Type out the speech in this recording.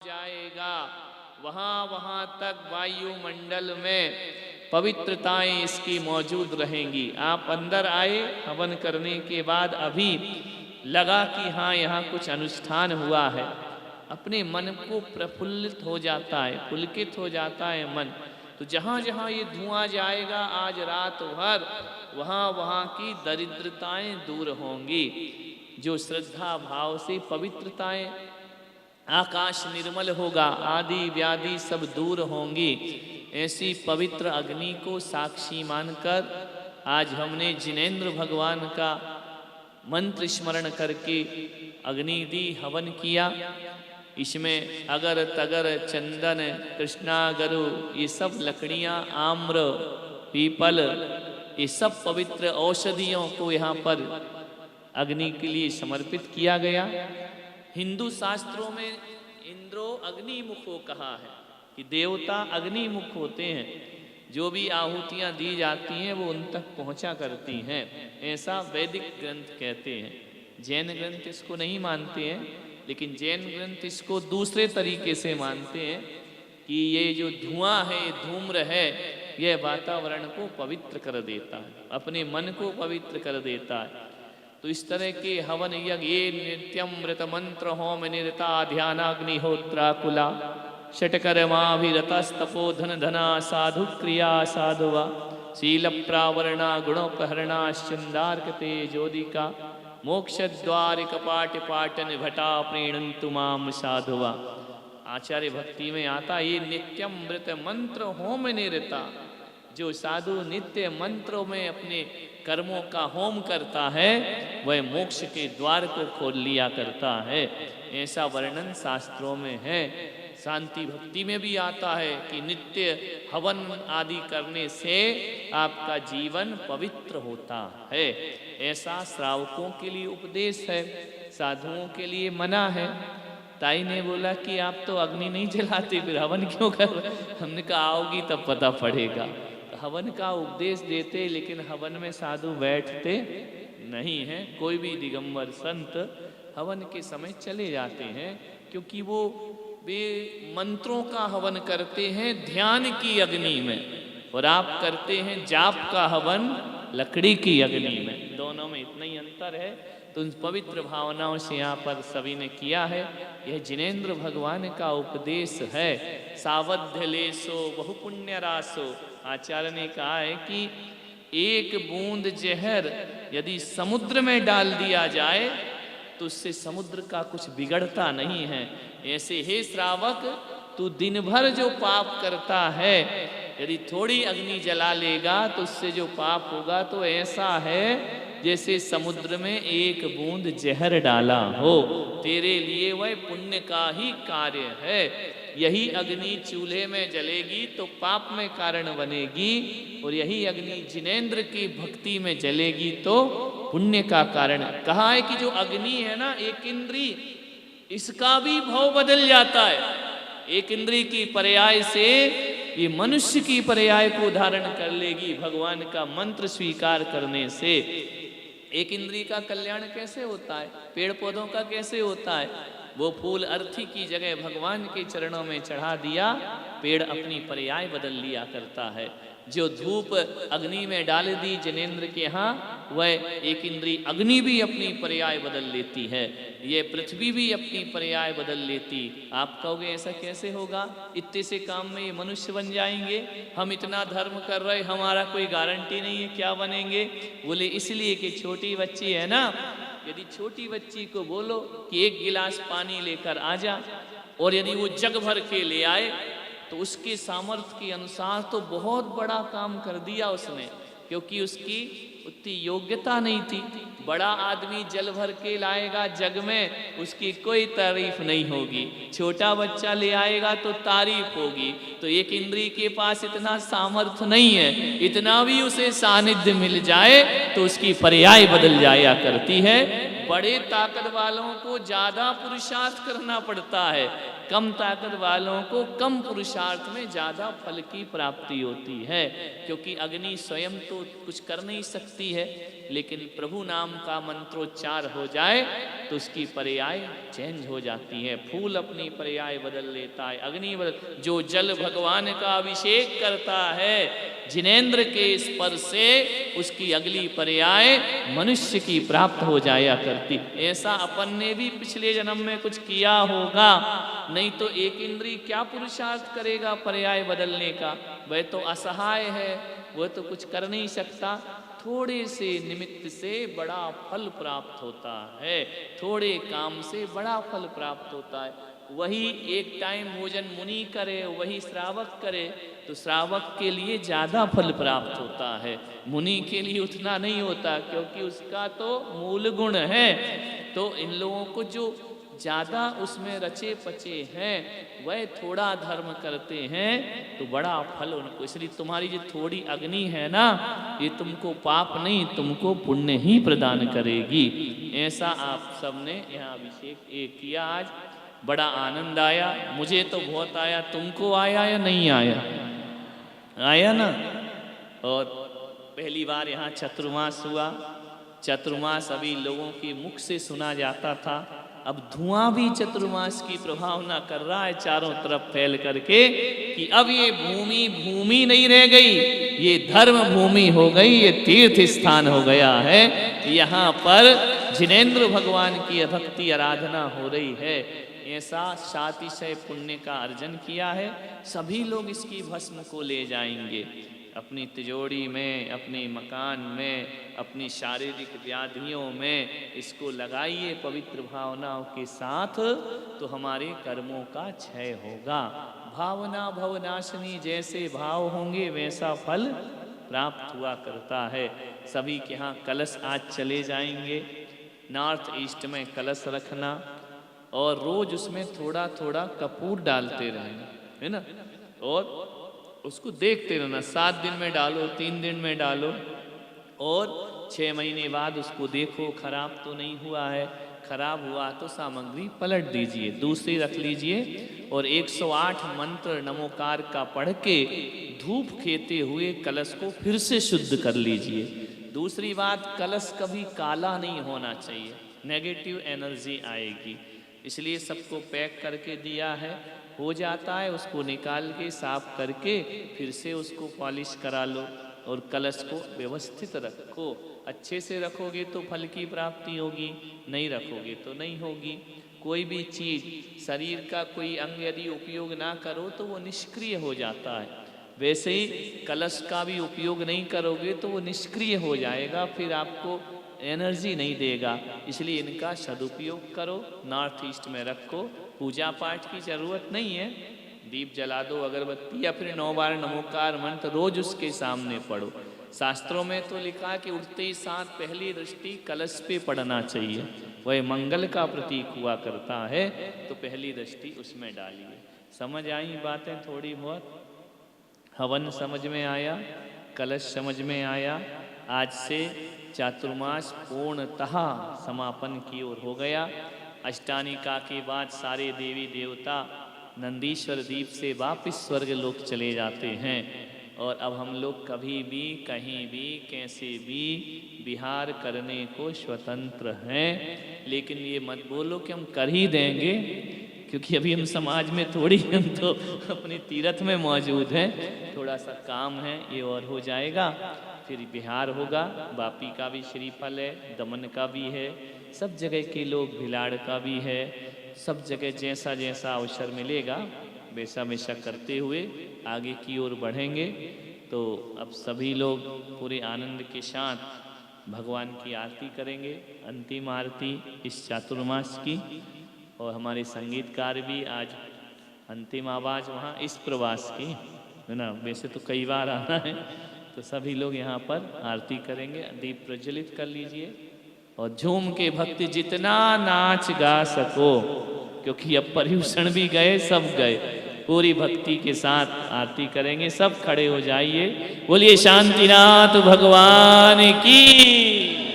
जाएगा वहाँ वहाँ तक वायुमंडल में पवित्रताएं इसकी मौजूद रहेंगी। आप अंदर आए हवन करने के बाद अभी लगा कि हाँ यहाँ कुछ अनुष्ठान हुआ है, अपने मन को प्रफुल्लित हो जाता है, पुलकित हो जाता है मन। तो जहाँ जहाँ ये धुआं जाएगा आज रात भर वहाँ वहाँ की दरिद्रताएं दूर होंगी। जो श्रद्धा भाव से पवित्रताएं, आकाश निर्मल होगा, आदि व्याधि सब दूर होंगी। ऐसी पवित्र अग्नि को साक्षी मानकर आज हमने जिनेंद्र भगवान का मंत्र स्मरण करके अग्नि दी, हवन किया। इसमें अगर तगर चंदन कृष्णा गरु ये सब लकड़ियाँ, आम्र पीपल ये सब पवित्र औषधियों को यहाँ पर अग्नि के लिए समर्पित किया गया। हिंदू शास्त्रों में इंद्रो अग्निमुखो कहा है कि देवता अग्निमुख होते हैं, जो भी आहुतियां दी जाती हैं वो उन तक पहुंचा करती हैं, ऐसा वैदिक ग्रंथ कहते हैं। जैन ग्रंथ इसको नहीं मानते हैं, लेकिन जैन ग्रंथ इसको दूसरे तरीके से मानते हैं कि ये जो धुआं है, धूम्र है, यह वातावरण को पवित्र कर देता है, अपने मन को पवित्र कर देता है। तो इस तरह के हवन यज्ञ ये नित्यम मृत मंत्र होम निरता ध्यानाग्निहोत्राकुला षटकर्माभिरतस्तपो धन धना साधु क्रिया साधुवा शील प्रावरणा गुणोपहरणा चंदार्कते ज्योतिका मोक्ष द्वार कपाट पाटन भटा प्रीणंतु माम साधुवा। आचार्य भक्ति में आता ये नित्यम मृत मंत्र होम निरता, जो साधु नित्य मंत्रों में अपने कर्मों का होम करता है वह मोक्ष के द्वार को खोल लिया करता है, ऐसा वर्णन शास्त्रों में है। शांति भक्ति में भी आता है कि नित्य हवन आदि करने से आपका जीवन पवित्र होता है, ऐसा श्रावकों के लिए उपदेश है, साधुओं के लिए मना है। ताई ने बोला कि आप तो अग्नि नहीं जलाते, फिर हवन क्यों कर रहे? हमने कहा आओगी तब पता पड़ेगा। हवन का उपदेश देते, लेकिन हवन में साधु बैठते नहीं हैं। कोई भी दिगंबर संत हवन के समय चले जाते हैं, क्योंकि वो वे मंत्रों का हवन करते हैं ध्यान की अग्नि में, और आप करते हैं जाप का हवन लकड़ी की अग्नि में। दोनों में इतना ही अंतर है। तो उन पवित्र भावनाओं से यहाँ पर सभी ने किया है। यह जिनेंद्र भगवान का उपदेश है। सावध्य लेसो बहु पुण्य रासो। आचार्य ने कहा है कि एक बूंद जहर यदि समुद्र में डाल दिया जाए तो उससे समुद्र का कुछ बिगड़ता नहीं है। ऐसे हे श्रावक, तू दिन भर जो पाप करता है, यदि थोड़ी अग्नि जला लेगा तो उससे जो पाप होगा तो ऐसा है जैसे समुद्र में एक बूंद जहर डाला हो। तेरे लिए वह पुण्य का ही कार्य है। यही अग्नि चूल्हे में जलेगी तो पाप में कारण बनेगी, और यही अग्नि जिनेंद्र की भक्ति में जलेगी तो पुण्य का कारण। कहा है कि जो अग्नि है ना, एक इंद्री, इसका भी भाव बदल जाता है। एक इंद्री की पर्याय से ये मनुष्य की पर्याय को धारण कर लेगी भगवान का मंत्र स्वीकार करने से। एक इंद्री का कल्याण कैसे होता है? पेड़ पौधों का कैसे होता है? वो फूल अर्थी की जगह भगवान के चरणों में चढ़ा दिया, पेड़ अपनी पर्याय बदल लिया करता है। जो धूप अग्नि में डाल दी जिनेंद्र के यहाँ, वह एक इंद्री अग्नि भी अपनी पर्याय बदल लेती है। ये पृथ्वी भी अपनी पर्याय बदल लेती। आप कहोगे ऐसा कैसे होगा? इतने से काम में ये मनुष्य बन जाएंगे? हम इतना धर्म कर रहे, हमारा कोई गारंटी नहीं है क्या बनेंगे? बोले इसलिए कि छोटी बच्ची है ना, यदि छोटी बच्ची को बोलो कि एक गिलास पानी लेकर आ जा, और यदि वो जग भर के ले आए तो उसके सामर्थ्य के अनुसार तो बहुत बड़ा काम कर दिया उसने, क्योंकि उसकी उतनी योग्यता नहीं थी। बड़ा आदमी जल भर के लाएगा जग में, उसकी कोई तारीफ नहीं होगी। छोटा बच्चा ले आएगा तो तारीफ होगी। तो एक इंद्री के पास इतना सामर्थ्य नहीं है, इतना भी उसे सानिध्य मिल जाए तो उसकी पर्याय बदल जाया करती है। बड़े ताकत वालों को ज्यादा पुरुषार्थ करना पड़ता है, कम ताकत वालों को कम पुरुषार्थ में ज्यादा फल की प्राप्ति होती है, क्योंकि अग्नि स्वयं तो कुछ कर नहीं सकती है। लेकिन प्रभु नाम का मंत्रोच्चार हो जाए तो उसकी पर्याय चेंज हो जाती है। फूल अपनी पर्याय बदल लेता है, अग्नि बदल। जो जल भगवान का अभिषेक करता है जिनेंद्र के स्पर्श से, उसकी अगली पर्याय मनुष्य की प्राप्त हो जाया करती। ऐसा अपन ने भी पिछले जन्म में कुछ किया होगा, नहीं तो एक इंद्री क्या पुरुषार्थ करेगा पर्याय बदलने का। वह तो असहाय है, वह तो कुछ कर नहीं सकता। थोड़े से निमित्त से बड़ा फल प्राप्त होता है, थोड़े काम से बड़ा फल प्राप्त होता है। वही एक टाइम भोजन मुनि करे, वही श्रावक करे तो श्रावक के लिए ज़्यादा फल प्राप्त होता है, मुनि के लिए उतना नहीं होता, क्योंकि उसका तो मूल गुण है। तो इन लोगों को जो ज़्यादा उसमें रचे पचे हैं वह थोड़ा धर्म करते हैं तो बड़ा फल उनको। इसलिए तुम्हारी जो थोड़ी अग्नि है ना, ये तुमको पाप नहीं, तुमको पुण्य ही प्रदान करेगी। ऐसा आप सबने यहाँ अभिषेक किया, आज बड़ा आनंद आया। मुझे तो बहुत आया, तुमको आया या नहीं आया? आया ना। और पहली बार यहाँ चतुर्मास हुआ। चतुर्मास अभी लोगों के मुख से सुना जाता था, अब धुआं भी चतुर्मास की प्रभावना कर रहा है चारों तरफ फैल करके कि अब ये भूमि भूमि नहीं रह गई, ये धर्म भूमि हो गई, ये तीर्थ स्थान हो गया है। यहाँ पर जिनेंद्र भगवान की भक्ति आराधना हो रही है। ऐसा सातिशय पुण्य का अर्जन किया है। सभी लोग इसकी भस्म को ले जाएंगे अपनी तिजोरी में, अपने मकान में, अपनी शारीरिक व्याधियों में। इसको लगाइए पवित्र भावनाओं के साथ, तो हमारे कर्मों का क्षय होगा। भावना भवनाशिनी, जैसे भाव होंगे वैसा फल प्राप्त हुआ करता है। सभी के यहाँ कलश आज चले जाएंगे। नॉर्थ ईस्ट में कलश रखना और रोज उसमें थोड़ा थोड़ा कपूर डालते रहना, है ना, और उसको देखते रहना। 7 दिन में डालो, 3 दिन में डालो, और 6 महीने बाद उसको देखो खराब तो नहीं हुआ है। खराब हुआ तो सामग्री पलट दीजिए, दूसरी रख लीजिए, और 108 मंत्र नमोकार का पढ़ के धूप खेते हुए कलश को फिर से शुद्ध कर लीजिए। दूसरी बात, कलश कभी काला नहीं होना चाहिए, नेगेटिव एनर्जी आएगी। इसलिए सबको पैक करके दिया है, हो जाता है उसको निकाल के साफ करके फिर से उसको पॉलिश करा लो और कलश को व्यवस्थित रखो। अच्छे से रखोगे तो फल की प्राप्ति होगी, नहीं रखोगे तो नहीं होगी। कोई भी चीज़, शरीर का कोई अंग यदि उपयोग ना करो तो वो निष्क्रिय हो जाता है, वैसे ही कलश का भी उपयोग नहीं करोगे तो वो निष्क्रिय हो जाएगा, फिर आपको एनर्जी नहीं देगा। इसलिए इनका सदुपयोग करो, नॉर्थ ईस्ट में रखो। पूजा पाठ की जरूरत नहीं है, दीप जला दो, अगरबत्ती, या फिर 9 बार नमोकार मंत्र रोज उसके सामने पढ़ो। शास्त्रों में तो लिखा कि उठते ही साथ पहली दृष्टि कलश पे पड़ना चाहिए, वह मंगल का प्रतीक हुआ करता है, तो पहली दृष्टि उसमें डालिए। समझ आई बातें थोड़ी बहुत? हवन समझ में आया, कलश समझ में आया। आज से चातुर्मास पूर्णतः समापन की ओर हो गया। अष्टानिका के बाद सारे देवी देवता नंदीश्वर द्वीप से वापिस स्वर्ग लोक चले जाते हैं, और अब हम लोग कभी भी कहीं भी कैसे भी विहार करने को स्वतंत्र हैं। लेकिन ये मत बोलो कि हम कर ही देंगे, क्योंकि अभी हम समाज में थोड़ी, हम तो अपने तीर्थ में मौजूद हैं। थोड़ा सा काम है, ये और हो जाएगा, फिर बिहार होगा। वापी का भी श्रीफल है, दमन का भी है, सब जगह के लोग, भिलाड़ का भी है, सब जगह जैसा जैसा अवसर मिलेगा वैसा वैसा करते हुए आगे की ओर बढ़ेंगे। तो अब सभी लोग पूरे आनंद के साथ भगवान की आरती करेंगे, अंतिम आरती इस चातुर्मास की। और हमारे संगीतकार भी आज अंतिम आवाज़ वहाँ इस प्रवास की, है ना, वैसे तो कई बार आना है। तो सभी लोग यहाँ पर आरती करेंगे। दीप प्रज्वलित कर लीजिए और झूम के भक्ति जितना नाच गा सको, क्योंकि अब पर्यूषण भी गए, सब गए, पूरी भक्ति के साथ आरती करेंगे। सब खड़े हो जाइए, बोलिए शांतिनाथ भगवान की।